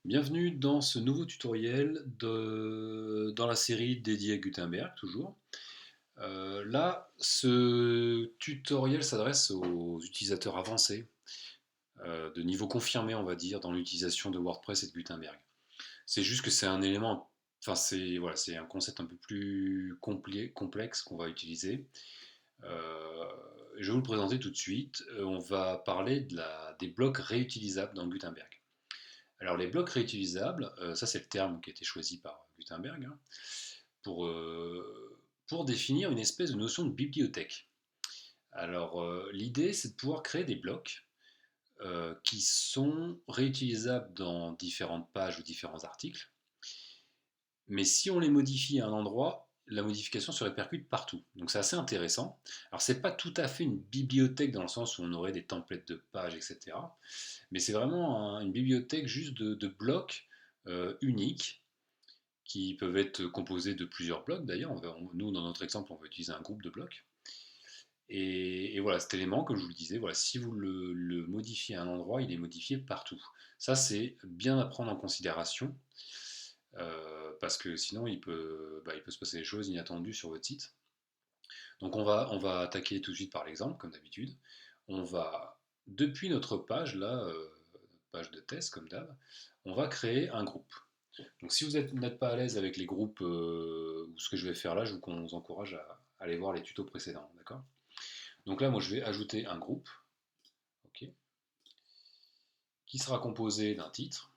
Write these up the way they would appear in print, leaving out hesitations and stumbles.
Bienvenue dans ce nouveau tutoriel dans la série dédiée à Gutenberg, toujours. Là, ce tutoriel s'adresse aux utilisateurs avancés, de niveau confirmé, on va dire, dans l'utilisation de WordPress et de Gutenberg. C'est juste que c'est un élément, enfin c'est voilà, c'est un concept un peu plus complexe qu'on va utiliser. Euh, je vais vous le présenter tout de suite. On va parler des blocs réutilisables dans Gutenberg. Alors les blocs réutilisables, ça c'est le terme qui a été choisi par Gutenberg, hein, pour, euh, pour définir une espèce de notion de bibliothèque. Alors l'idée c'est de pouvoir créer des blocs qui sont réutilisables dans différentes pages ou différents articles, mais si on les modifie à un endroit, la modification se répercute partout. Donc c'est assez intéressant. Alors c'est pas tout à fait une bibliothèque dans le sens où on aurait des templates de pages, etc. Mais c'est vraiment une bibliothèque juste de blocs uniques qui peuvent être composés de plusieurs blocs d'ailleurs. Nous, dans notre exemple, on va utiliser un groupe de blocs. Et voilà, cet élément, comme je vous le disais, voilà, si vous le modifiez à un endroit, il est modifié partout. Ça, c'est bien à prendre en considération, parce que sinon, il peut se passer des choses inattendues sur votre site. Donc on va attaquer tout de suite par l'exemple, comme d'habitude. On va, depuis notre page, là, notre page de test, comme d'hab, on va créer un groupe. Donc si vous n'êtes pas à l'aise avec les groupes ou ce que je vais faire là, je vous encourage à aller voir les tutos précédents, d'accord? Donc là, moi, je vais ajouter un groupe, ok, qui sera composé d'un titre,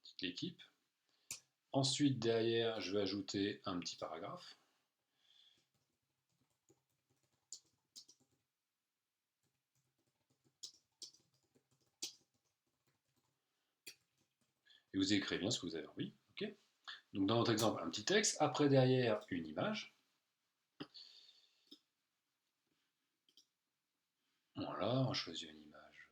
petite l'équipe. Ensuite, derrière, je vais ajouter un petit paragraphe. Et vous écrivez bien ce que vous avez envie, ok? Donc dans notre exemple, un petit texte. Après, derrière, une image. Voilà, on choisit une image.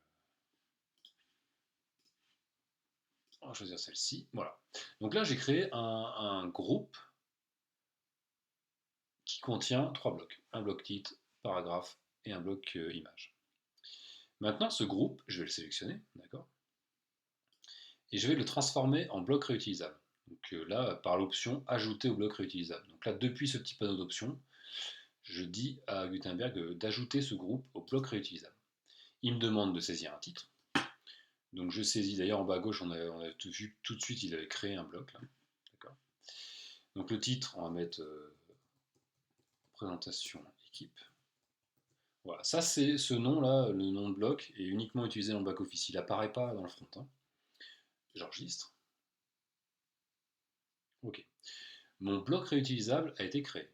On va choisir celle-ci. Voilà. Donc là, j'ai créé un groupe qui contient trois blocs. Un bloc titre, paragraphe et un bloc image. Maintenant, ce groupe, je vais le sélectionner, d'accord? Et je vais le transformer en bloc réutilisable. Donc là, par l'option ajouter au bloc réutilisable. Donc là, depuis ce petit panneau d'options, je dis à Gutenberg d'ajouter ce groupe au bloc réutilisable. Il me demande de saisir un titre. Donc je saisis, d'ailleurs en bas à gauche, on a vu tout de suite, il avait créé un bloc là. D'accord. Donc le titre, on va mettre présentation équipe. Voilà, ça c'est ce nom-là, le nom de bloc, est uniquement utilisé dans le back-office. Il n'apparaît pas dans le front, hein. J'enregistre. Ok. Mon bloc réutilisable a été créé.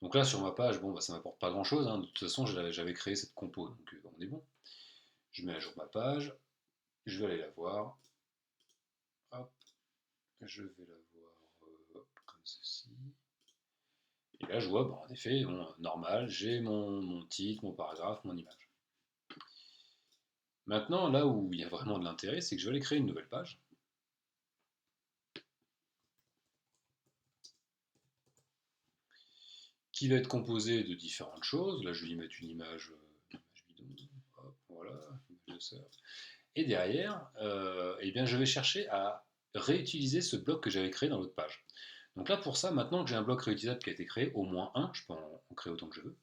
Donc là, sur ma page, bon, bah, ça m'apporte pas grand-chose, hein. De toute façon, j'avais créé cette compo, donc on est bon. Je mets à jour ma page, je vais aller la voir. Hop, je vais la voir comme ceci. Et là, je vois, bon, en effet, bon, normal, j'ai mon titre, mon paragraphe, mon image. Maintenant, là où il y a vraiment de l'intérêt, c'est que je vais aller créer une nouvelle page. Qui va être composée de différentes choses. Là, je vais y mettre une image bidon. Hop, voilà, image de sœur. Et derrière, eh bien, je vais chercher à réutiliser ce bloc que j'avais créé dans l'autre page. Donc là, pour ça, maintenant que j'ai un bloc réutilisable qui a été créé, au moins un, je peux en créer autant que je veux.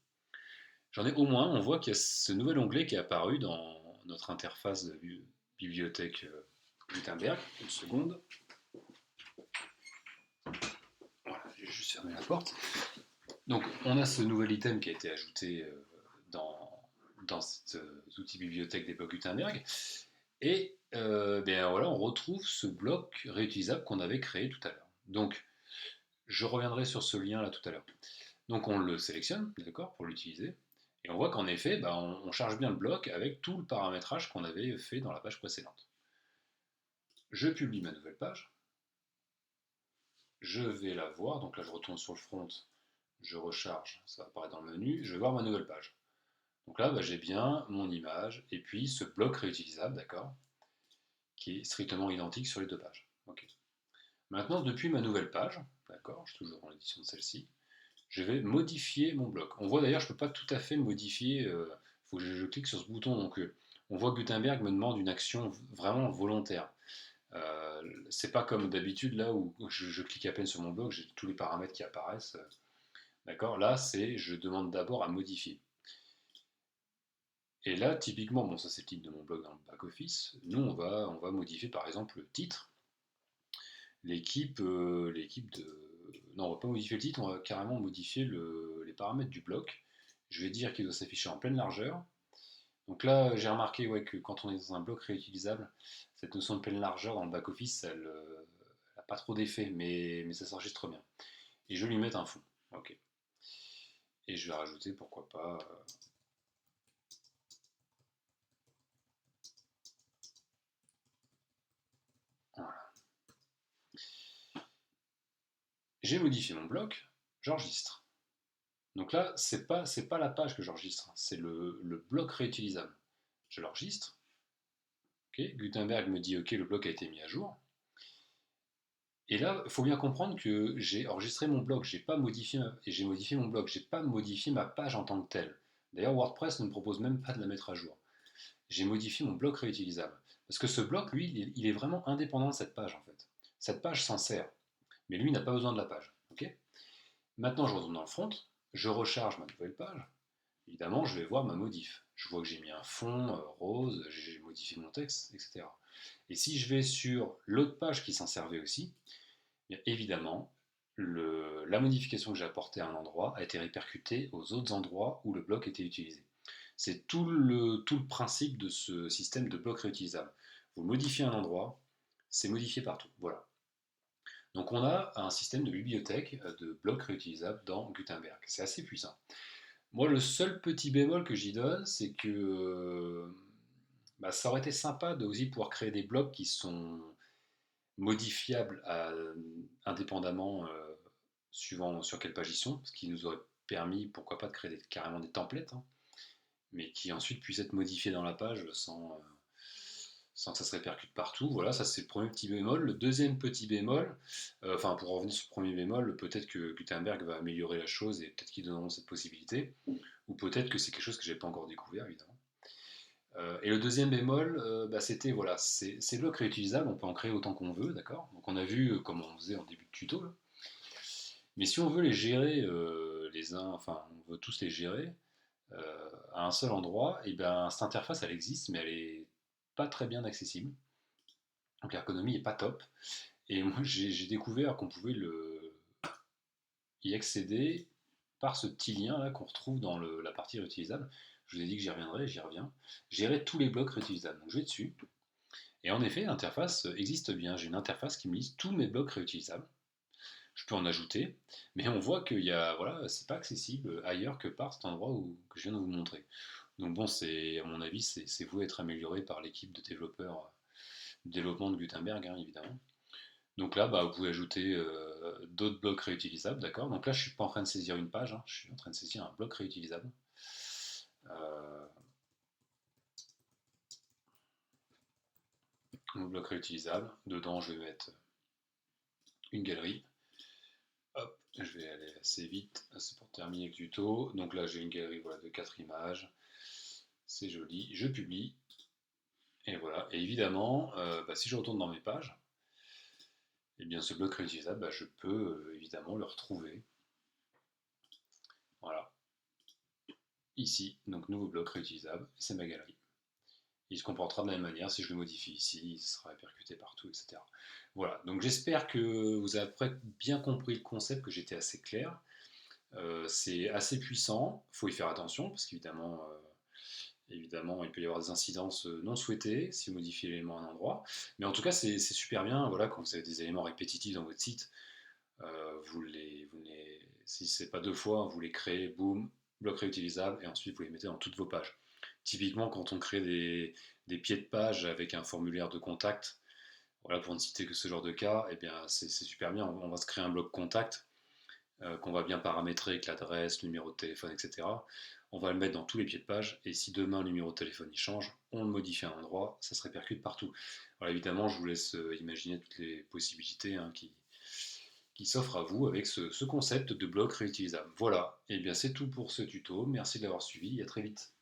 J'en ai au moins un, on voit qu'il y a ce nouvel onglet qui est apparu dans notre interface de bibliothèque Gutenberg. Une seconde. Voilà, j'ai juste fermé la porte. Donc, on a ce nouvel item qui a été ajouté dans cet outil bibliothèque des blocs Gutenberg. Et bien voilà, on retrouve ce bloc réutilisable qu'on avait créé tout à l'heure. Donc, je reviendrai sur ce lien là tout à l'heure. Donc, on le sélectionne, d'accord, pour l'utiliser. Et on voit qu'en effet, bah, on charge bien le bloc avec tout le paramétrage qu'on avait fait dans la page précédente. Je publie ma nouvelle page. Je vais la voir. Donc là, je retourne sur le front. Je recharge. Ça apparaît dans le menu. Je vais voir ma nouvelle page. Donc là, bah, j'ai bien mon image et puis ce bloc réutilisable, d'accord, qui est strictement identique sur les deux pages. Ok. Maintenant, depuis ma nouvelle page, d'accord, je suis toujours dans l'édition de celle-ci, je vais modifier mon bloc. On voit d'ailleurs, je ne peux pas tout à fait modifier, faut que je clique sur ce bouton. Donc, on voit que Gutenberg me demande une action vraiment volontaire. C'est pas comme d'habitude là où je clique à peine sur mon blog, j'ai tous les paramètres qui apparaissent. D'accord. Là, je demande d'abord à modifier. Et là, typiquement, bon, ça c'est le titre de mon blog dans le back-office. Nous, on va modifier par exemple le titre. L'équipe de. Non, on va pas modifier le titre, on va carrément modifier les paramètres du bloc. Je vais dire qu'il doit s'afficher en pleine largeur. Donc là, j'ai remarqué ouais, que quand on est dans un bloc réutilisable, cette notion de pleine largeur dans le back-office, elle n'a pas trop d'effet, mais ça s'enregistre bien. Et je vais lui mettre un fond. Ok. Et je vais rajouter, pourquoi pas. Voilà. J'ai modifié mon bloc, j'enregistre. Donc là, c'est pas la page que j'enregistre, c'est le bloc réutilisable. Je l'enregistre. Okay. Gutenberg me dit OK, le bloc a été mis à jour. Et là, il faut bien comprendre que j'ai enregistré mon bloc, j'ai pas modifié et j'ai modifié mon bloc, j'ai pas modifié ma page en tant que telle. D'ailleurs, WordPress ne me propose même pas de la mettre à jour. J'ai modifié mon bloc réutilisable. Parce que ce bloc, lui, il est vraiment indépendant de cette page en fait. Cette page s'en sert, mais lui n'a pas besoin de la page. Okay. Maintenant, je retourne dans le front, je recharge ma nouvelle page. Évidemment, je vais voir ma modif. Je vois que j'ai mis un fond rose, j'ai modifié mon texte, etc. Et si je vais sur l'autre page qui s'en servait aussi, bien évidemment, la modification que j'ai apportée à un endroit a été répercutée aux autres endroits où le bloc était utilisé. C'est tout le principe de ce système de bloc réutilisable. Vous modifiez un endroit, c'est modifié partout. Voilà. Donc on a un système de bibliothèque de blocs réutilisables dans Gutenberg. C'est assez puissant. Moi, le seul petit bémol que j'y donne, c'est que bah, ça aurait été sympa de aussi pouvoir créer des blocs qui sont modifiables indépendamment suivant sur quelle page ils sont, ce qui nous aurait permis, pourquoi pas, de créer carrément des templates, hein, mais qui ensuite puissent être modifiés dans la page sans que ça se répercute partout. Voilà, ça c'est le premier petit bémol. Le deuxième petit bémol, enfin pour revenir sur le premier bémol, peut-être que Gutenberg va améliorer la chose et peut-être qu'ils donneront cette possibilité, ou peut-être que c'est quelque chose que j'ai pas encore découvert évidemment. Et le deuxième bémol, bah, c'était voilà, ces blocs réutilisables, on peut en créer autant qu'on veut, d'accord. Donc on a vu comment on faisait en début de tuto, là. Mais si on veut les gérer les uns, enfin on veut tous les gérer à un seul endroit, et ben cette interface elle existe, mais elle est pas très bien accessible. Donc l'ergonomie est pas top. Et moi j'ai découvert qu'on pouvait y accéder par ce petit lien là qu'on retrouve dans la partie réutilisable. Je vous ai dit que j'y reviendrai, j'y reviens. Gérer tous les blocs réutilisables. Donc je vais dessus. Et en effet, l'interface existe bien. J'ai une interface qui me liste tous mes blocs réutilisables. Je peux en ajouter, mais on voit qu'il y a, voilà, c'est pas accessible ailleurs que par cet endroit que je viens de vous montrer. Donc bon, à mon avis, c'est voué être amélioré par l'équipe de développeurs, développement de Gutenberg, hein, évidemment. Donc là, bah, vous pouvez ajouter d'autres blocs réutilisables, d'accord. Donc là, je suis pas en train de saisir une page, hein, je suis en train de saisir un bloc réutilisable. Euh, un bloc réutilisable. Dedans, je vais mettre une galerie. Hop, je vais aller assez vite, c'est pour terminer le tuto. Donc là j'ai une galerie voilà, de 4 images, c'est joli, je publie, et voilà. Et évidemment, bah, si je retourne dans mes pages, et bien ce bloc réutilisable, bah, je peux évidemment le retrouver. Voilà, ici, donc nouveau bloc réutilisable, c'est ma galerie. Il se comportera de la même manière, si je le modifie ici, il sera répercuté partout, etc. Voilà, donc j'espère que vous avez bien compris le concept, que j'étais assez clair. C'est assez puissant, il faut y faire attention, parce qu'évidemment, évidemment, il peut y avoir des incidences non souhaitées si vous modifiez l'élément à un endroit. Mais en tout cas, c'est super bien, voilà, quand vous avez des éléments répétitifs dans votre site, si c'est pas deux fois, vous les créez, boum, bloc réutilisable, et ensuite vous les mettez dans toutes vos pages. Typiquement, quand on crée des pieds de page avec un formulaire de contact, voilà, pour ne citer que ce genre de cas, eh bien, c'est super bien. On va se créer un bloc contact qu'on va bien paramétrer avec l'adresse, le numéro de téléphone, etc. On va le mettre dans tous les pieds de page, et si demain le numéro de téléphone il change, on le modifie à un endroit, ça se répercute partout. Alors évidemment, je vous laisse imaginer toutes les possibilités hein, qui s'offrent à vous avec ce concept de bloc réutilisable. Voilà, et bien c'est tout pour ce tuto, merci de l'avoir suivi, à très vite.